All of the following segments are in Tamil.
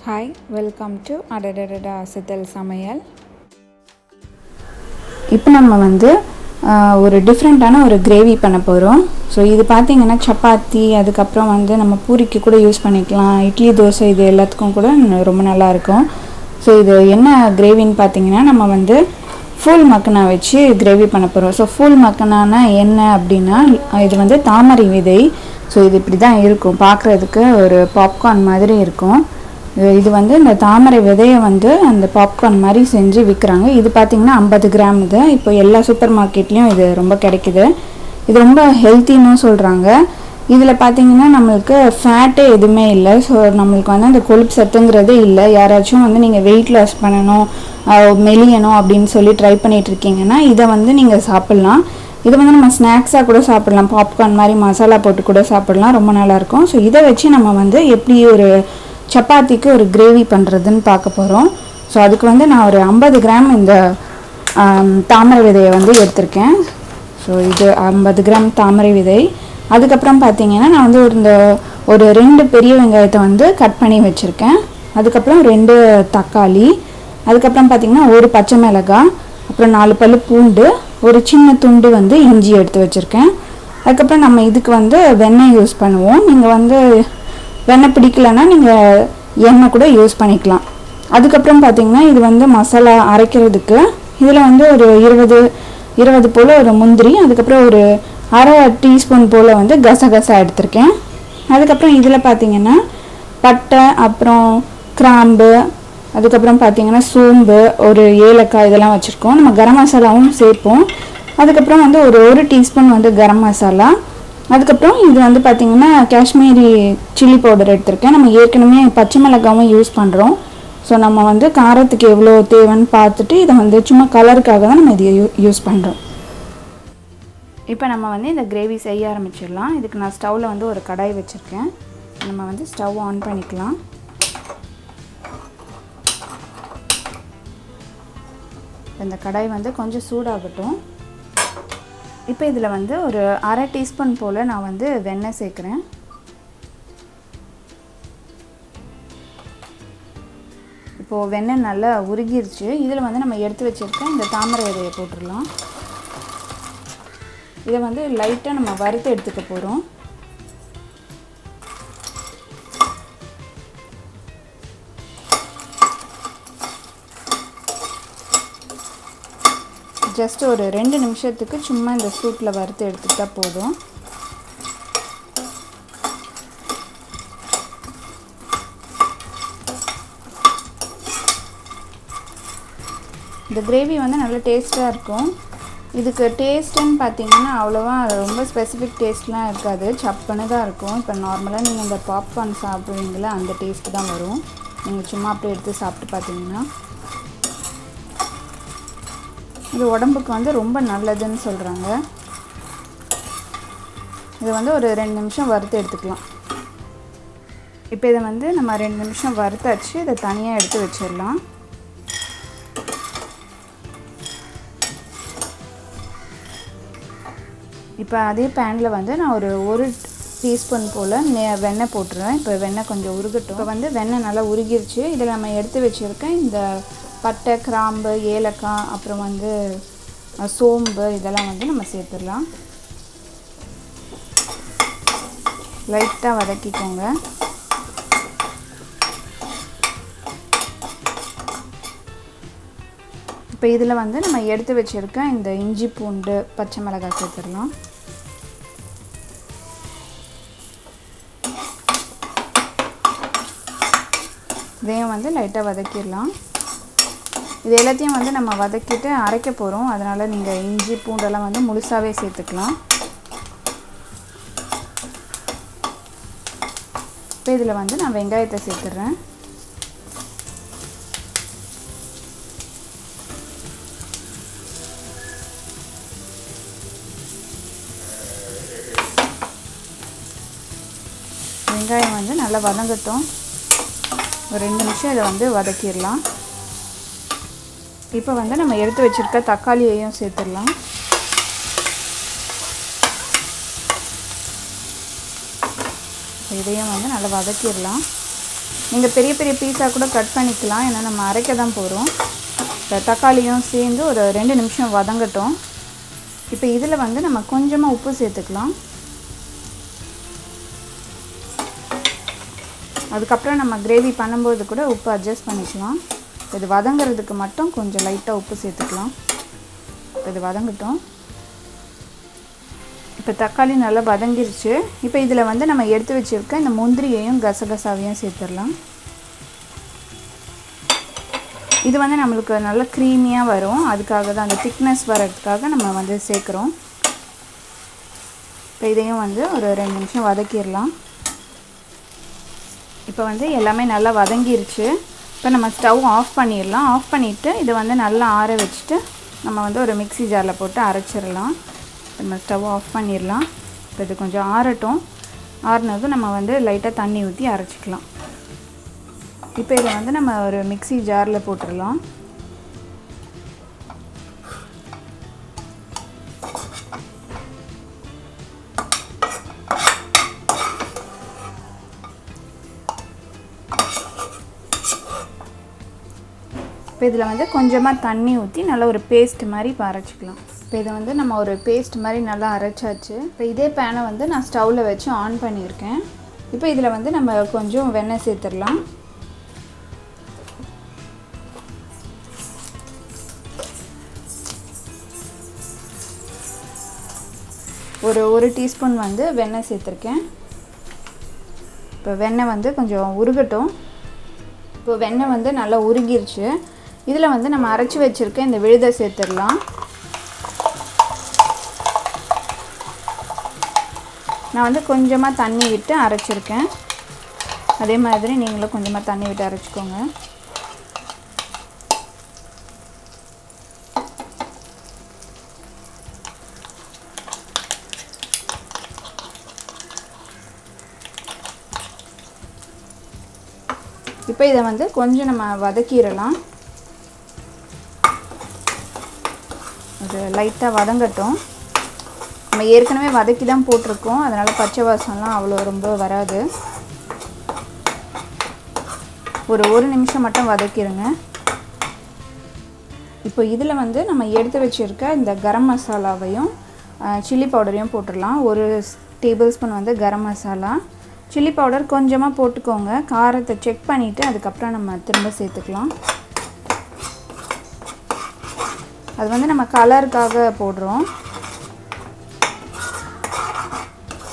ஹாய், வெல்கம் டு அடடடா அசத்தல் சமையல். இப்போ நம்ம வந்து ஒரு டிஃப்ரெண்ட்டான ஒரு கிரேவி பண்ண போகிறோம். ஸோ இது பார்த்திங்கன்னா சப்பாத்தி, அதுக்கப்புறம் வந்து நம்ம பூரிக்கு கூட யூஸ் பண்ணிக்கலாம், இட்லி தோசை இது எல்லாத்துக்கும் கூட ரொம்ப நல்லாயிருக்கும். ஸோ இது என்ன கிரேவின்னு பார்த்திங்கன்னா நம்ம வந்து ஃபூல் மக்கனா வச்சு கிரேவி பண்ண போகிறோம். ஸோ ஃபூல் மக்கனானா என்ன அப்படின்னா இது வந்து தாமரை விதை. ஸோ இது இப்படி தான் இருக்கும், பார்க்குறதுக்கு ஒரு பாப்கார்ன் மாதிரி இருக்கும். இது வந்து இந்த தாமரை விதையை வந்து அந்த பாப்கார்ன் மாதிரி செஞ்சு விற்கிறாங்க. இது பார்த்திங்கன்னா 50 கிராம். இது இப்போ எல்லா சூப்பர் மார்க்கெட்லேயும் இது ரொம்ப கிடைக்குது. இது ரொம்ப ஹெல்த்தின்னு சொல்கிறாங்க. இதில் பார்த்திங்கன்னா நம்மளுக்கு ஃபேட்டே எதுவுமே இல்லை. ஸோ நம்மளுக்கு வந்து அந்த கொழுப்பு சத்துங்கிறது இல்லை. யாராச்சும் வந்து நீங்கள் வெயிட் லாஸ் பண்ணணும், மெலியணும் அப்படின்னு சொல்லி ட்ரை பண்ணிகிட்ருக்கீங்கன்னா இதை வந்து நீங்கள் சாப்பிட்லாம். இதை வந்து நம்ம ஸ்நாக்ஸாக கூட சாப்பிட்லாம், பாப்கார்ன் மாதிரி மசாலா போட்டு கூட சாப்பிட்லாம், ரொம்ப நல்லாயிருக்கும். ஸோ இதை வச்சு நம்ம வந்து எப்படி ஒரு சப்பாத்திக்கு ஒரு கிரேவி பண்ணுறதுன்னு பார்க்க போகிறோம். ஸோ அதுக்கு வந்து நான் ஒரு 50 கிராம் இந்த தாமரை விதையை வந்து எடுத்திருக்கேன். ஸோ இது 50 கிராம் தாமரை விதை. அதுக்கப்புறம் பார்த்திங்கன்னா நான் வந்து ஒரு 2 பெரிய வெங்காயத்தை வந்து கட் பண்ணி வச்சுருக்கேன். அதுக்கப்புறம் 2 தக்காளி, அதுக்கப்புறம் பார்த்திங்கன்னா ஒரு பச்சை மிளகாய், அப்புறம் 4 பல்லு பூண்டு, ஒரு சின்ன துண்டு வந்து இஞ்சி எடுத்து வச்சுருக்கேன். அதுக்கப்புறம் நம்ம இதுக்கு வந்து வெண்ணெய் யூஸ் பண்ணுவோம். நீங்கள் வந்து வெண்ணெய் பிடிக்கலன்னா நீங்கள் எண்ணெய் கூட யூஸ் பண்ணிக்கலாம். அதுக்கப்புறம் பார்த்திங்கன்னா இது வந்து மசாலா அரைக்கிறதுக்கு இதில் வந்து ஒரு 20 போல் ஒரு முந்திரி, அதுக்கப்புறம் ஒரு அரை டீஸ்பூன் போல் வந்து கசகசா எடுத்திருக்கேன். அதுக்கப்புறம் இதில் பார்த்திங்கன்னா பட்டை, அப்புறம் கிராம்பு, அதுக்கப்புறம் பார்த்திங்கன்னா சோம்பு, ஒரு ஏலக்காய் இதெல்லாம் வச்சுருக்கோம். நம்ம கரம் மசாலாவும் சேர்ப்போம். அதுக்கப்புறம் வந்து ஒரு டீஸ்பூன் வந்து கரம் மசாலா. அதுக்கப்புறம் இது வந்து பார்த்திங்கன்னா காஷ்மீரி சில்லி பவுடர் எடுத்திருக்கேன். நம்ம ஏற்கனவே பச்சை மிளகாவும் யூஸ் பண்ணுறோம். ஸோ நம்ம வந்து காரத்துக்கு எவ்வளோ தேவைன்னு பார்த்துட்டு இதை வந்து சும்மா கலருக்காக தான் நம்ம இதை யூஸ் பண்ணுறோம். இப்போ நம்ம வந்து இந்த கிரேவி செய்ய ஆரம்பிச்சிடலாம். இதுக்கு நான் ஸ்டவ்வில் வந்து ஒரு கடாய் வச்சுருக்கேன். நம்ம வந்து ஸ்டவ் ஆன் பண்ணிக்கலாம். இந்த கடாய் வந்து கொஞ்சம் சூடாகட்டும். இப்போ இதில் வந்து ஒரு அரை டீஸ்பூன் போல் நான் வந்து வெண்ணெய் சேர்க்குறேன். இப்போது வெண்ணெய் நல்லா உருகிருச்சு. இதில் வந்து நம்ம எடுத்து வச்சுருக்க இந்த தாமரை விதையை போட்டுடலாம். இதை வந்து லைட்டாக நம்ம வறுத்து எடுத்துக்க போகிறோம். ஜஸ்ட் ஒரு 2 நிமிஷத்துக்கு சும்மா இந்த சூட்டில் வறுத்து எடுத்துக்கிட்டால் போதும். இந்த கிரேவி வந்து நல்ல டேஸ்ட்டாக இருக்கும். இதுக்கு டேஸ்ட்டுன்னு பார்த்திங்கன்னா அவ்வளோவா ரொம்ப ஸ்பெசிஃபிக் டேஸ்ட்லாம் இருக்காது, சப்புன்னு தான் இருக்கும். இப்போ நார்மலாக நீங்கள் இந்த பாப்கார்ன் சாப்பிடுவீங்களா, அந்த டேஸ்ட்டு தான் வரும். நீங்கள் சும்மா அப்படியே எடுத்து சாப்பிட்டு பார்த்தீங்கன்னா இது உடம்புக்கு வந்து ரொம்ப நல்லதுன்னு சொல்கிறாங்க. இதை வந்து ஒரு 2 நிமிஷம் வறுத்து எடுத்துக்கலாம். இப்போ இதை வந்து நம்ம 2 நிமிஷம் வறுத்தாச்சு. இதை தனியாக எடுத்து வச்சிடலாம். இப்போ அதே பேனில் வந்து நான் ஒரு டீஸ்பூன் போல் வெண்ணெய் போட்டுருவேன். இப்போ வெண்ணெய் கொஞ்சம் உருகட்டும். இப்போ வந்து வெண்ணெய் நல்லா உருகிருச்சு. இதில் நம்ம எடுத்து வச்சுருக்கேன் இந்த பட்டை, கிராம்பு, ஏலக்காய், அப்புறம் வந்து சோம்பு இதெல்லாம் வந்து நம்ம சேர்த்துடலாம். லைட்டாக வதக்கிக்கோங்க. இப்போ இதில் வந்து நம்ம எடுத்து வச்சுருக்க இந்த இஞ்சி, பூண்டு, பச்சை மிளகாய் சேர்த்துடலாம். இதையும் வந்து லைட்டாக வதக்கிடலாம். இது எல்லாத்தையும் வந்து நம்ம வதக்கிட்டு அரைக்க போகிறோம். அதனால் நீங்கள் இஞ்சி, பூண்டெல்லாம் வந்து முழுசாகவே சேர்த்துக்கலாம். இப்போ இதில் வந்து நான் வெங்காயத்தை சேர்த்துட்றேன். வெங்காயம் வந்து நல்லா வதங்கட்டும். ஒரு 2 நிமிஷம் இதை வந்து வதக்கிடலாம். இப்போ வந்து நம்ம எடுத்து வச்சுருக்க தக்காளியையும் சேர்த்துடலாம். இதையும் வந்து நல்லா வதக்கிடலாம். நீங்கள் பெரிய பெரிய பீஸாக கூட கட் பண்ணிக்கலாம், ஏன்னா நம்ம அரைக்க தான் போகிறோம். இந்த தக்காளியும் சேர்ந்து ஒரு 2 நிமிஷம் வதங்கட்டும். இப்போ இதில் வந்து நம்ம கொஞ்சமாக உப்பு சேர்த்துக்கலாம். அதுக்கப்புறம் நம்ம கிரேவி பண்ணும்போது கூட உப்பு அட்ஜஸ்ட் பண்ணிக்கலாம். இது வதங்கிறதுக்கு மட்டும் கொஞ்சம் லைட்டாக உப்பு சேர்த்துக்கலாம். இது வதங்கட்டும். இப்போ தக்காளி நல்லா வதங்கிருச்சு. இப்போ இதில் வந்து நம்ம எடுத்து வச்சுருக்க இந்த முந்திரியையும் கசகசாவையும் சேர்த்துடலாம். இது வந்து நம்மளுக்கு நல்ல க்ரீமியாக வரும், அதுக்காக தான் அந்த திக்னஸ் வர்றதுக்காக நம்ம வந்து சேர்க்குறோம். இப்போ இதையும் வந்து ஒரு 2 நிமிஷம் வதக்கிடலாம். இப்போ வந்து எல்லாமே நல்லா வதங்கிருச்சு. இப்போ நம்ம ஸ்டவ் ஆஃப் பண்ணிடலாம். ஆஃப் பண்ணிவிட்டு இதை வந்து நல்லா ஆற வச்சுட்டு நம்ம வந்து ஒரு மிக்ஸி ஜாரில் போட்டு அரைச்சிடலாம். நம்ம ஸ்டவ் ஆஃப் பண்ணிடலாம். இப்போ இது கொஞ்சம் ஆறட்டும். ஆறுனதும் நம்ம வந்து லைட்டாக தண்ணி ஊற்றி அரைச்சிக்கலாம். இப்போ இதை வந்து நம்ம ஒரு மிக்ஸி ஜாரில் போட்டுடலாம். இப்போ இதில் வந்து கொஞ்சமாக தண்ணி ஊற்றி நல்லா ஒரு பேஸ்ட் மாதிரி இப்போ அரைச்சிக்கலாம். இப்போ இதை வந்து நம்ம ஒரு பேஸ்ட் மாதிரி நல்லா அரைச்சாச்சு. இப்போ இதே பேனை வந்து நான் ஸ்டவ்வில் வச்சு ஆன் பண்ணியிருக்கேன். இப்போ இதில் வந்து நம்ம கொஞ்சம் வெண்ணெய் சேர்த்துடலாம். ஒரு டீஸ்பூன் வந்து வெண்ணெய் சேர்த்துருக்கேன். இப்போ வெண்ணெய் வந்து கொஞ்சம் உருகட்டும். இப்போ வெண்ணெய் வந்து நல்லா உருகிருச்சு. இதில் வந்து நம்ம அரைச்சி வச்சுருக்க இந்த விழுதை சேர்த்துடலாம். நான் வந்து கொஞ்சமாக தண்ணி விட்டு அரைச்சிருக்கேன். அதே மாதிரி நீங்களும் கொஞ்சமாக தண்ணி விட்டு அரைச்சிக்கோங்க. இப்போ இதை வந்து கொஞ்சம் நம்ம வதக்கிடலாம். அது லைட்டாக வதங்கட்டும். நம்ம ஏற்கனவே வதக்கி தான் போட்டிருக்கோம், அதனால் பச்சை வாசம்லாம் அவ்வளோ ரொம்ப வராது. ஒரு நிமிஷம் மட்டும் வதக்கிடுங்க. இப்போ இதில் வந்து நம்ம எடுத்து வச்சுருக்க இந்த கரம் மசாலாவையும் சில்லி பவுடரையும் போட்டுடலாம். 1 டேபிள் ஸ்பூன் வந்து கரம் மசாலா, சில்லி பவுடர் கொஞ்சமாக போட்டுக்கோங்க. காரத்தை செக் பண்ணிவிட்டு அதுக்கப்புறம் நம்ம திரும்ப சேர்த்துக்கலாம். அது வந்து நம்ம கலருக்காக போடுறோம்.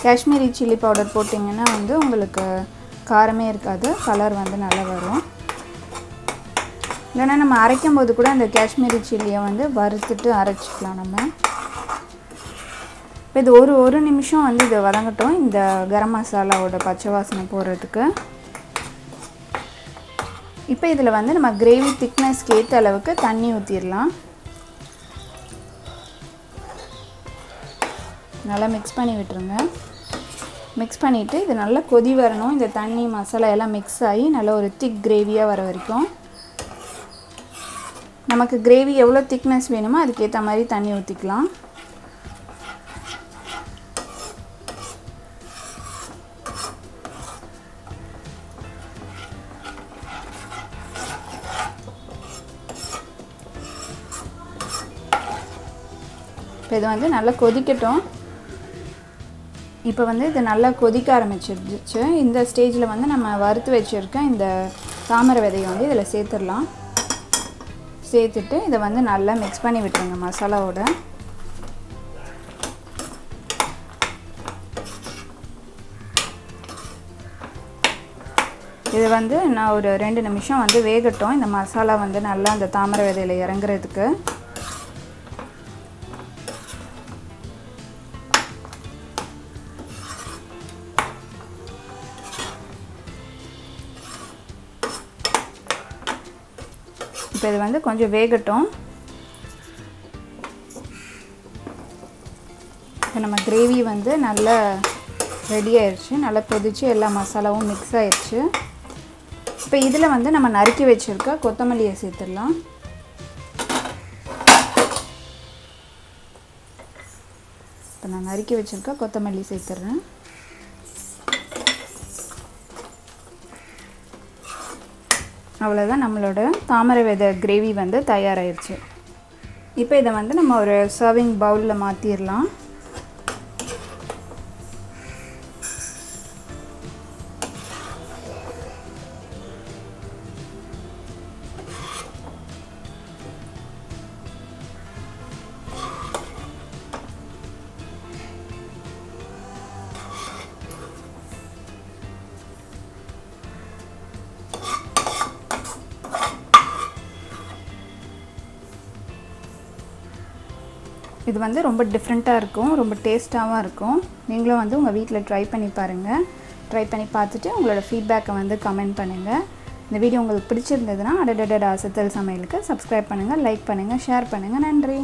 காஷ்மீரி சில்லி பவுடர் போட்டிங்கன்னா வந்து உங்களுக்கு காரமே இருக்காது, கலர் வந்து நல்லா வரும். இல்லைன்னா நம்ம அரைக்கும் போது கூட அந்த காஷ்மீரி சில்லியை வந்து வறுத்துட்டு அரைச்சிக்கலாம் நம்ம. இப்போ இது ஒரு நிமிஷம் வந்து இது வதங்கட்டும், இந்த கரம் மசாலாவோட பச்சை வாசனை போடுறதுக்கு. இப்போ இதில் வந்து நம்ம கிரேவி திக்னஸ்க்கு ஏற்ற அளவுக்கு தண்ணி ஊற்றிடலாம். நல்லா மிக்ஸ் பண்ணி விட்டுருங்க. மிக்ஸ் பண்ணிவிட்டு இது நல்லா கொதி வரணும். இந்த தண்ணி மசாலா எல்லாம் மிக்ஸ் ஆகி நல்லா ஒரு திக் கிரேவியாக வர வரைக்கும் நமக்கு கிரேவி எவ்வளோ திக்னஸ் வேணுமோ அதுக்கேற்ற மாதிரி தண்ணி ஊற்றிக்கலாம். இப்போ இது வந்து நல்லா கொதிக்கட்டும். இப்போ வந்து இது நல்லா கொதிக்க ஆரம்பிச்சிருச்சு. இந்த ஸ்டேஜில் வந்து நம்ம வறுத்து வச்சுருக்க இந்த தாமரை விதையை வந்து இதில் சேர்த்துடலாம். சேர்த்துட்டு இதை வந்து நல்லா மிக்ஸ் பண்ணி விட்டுருங்க மசாலாவோட. இது வந்து நான் ஒரு 2 நிமிஷம் வந்து வேகட்டும், இந்த மசாலா வந்து நல்லா அந்த தாமரை விதையில் இறங்குறதுக்கு. இப்போ இது வந்து கொஞ்சம் வேகட்டும். இப்போ நம்ம கிரேவி வந்து நல்லா ரெடி ஆயிடுச்சு, நல்லா கொதிச்சு எல்லா மசாலாவும் மிக்ஸ் ஆயிடுச்சு. இப்போ இதில் வந்து நம்ம நறுக்கி வச்சுருக்க கொத்தமல்லியை சேர்த்துடலாம். இப்போ நான் நறுக்கி வச்சுருக்க கொத்தமல்லி சேர்த்துட்றேன். அவ்வளோதான், நம்மளோட தாமரை விதை கிரேவி வந்து தயாராகிடுச்சு. இப்போ இதை வந்து நம்ம ஒரு சர்விங் பவுலில் மாற்றிடலாம். இது வந்து ரொம்ப டிஃப்ரெண்ட்டாக இருக்கும், ரொம்ப டேஸ்ட்டாகவும் இருக்கும். நீங்களும் வந்து உங்கள் வீட்டில் ட்ரை பண்ணி பாருங்கள். ட்ரை பண்ணி பார்த்துட்டு உங்களோட ஃபீட்பேக்கை வந்து கமெண்ட் பண்ணுங்கள். இந்த வீடியோ உங்களுக்கு பிடிச்சிருந்ததுன்னா அடடடா சித்தல் சமையலுக்கு சப்ஸ்கிரைப் பண்ணுங்கள், லைக் பண்ணுங்கள், ஷேர் பண்ணுங்கள். நன்றி.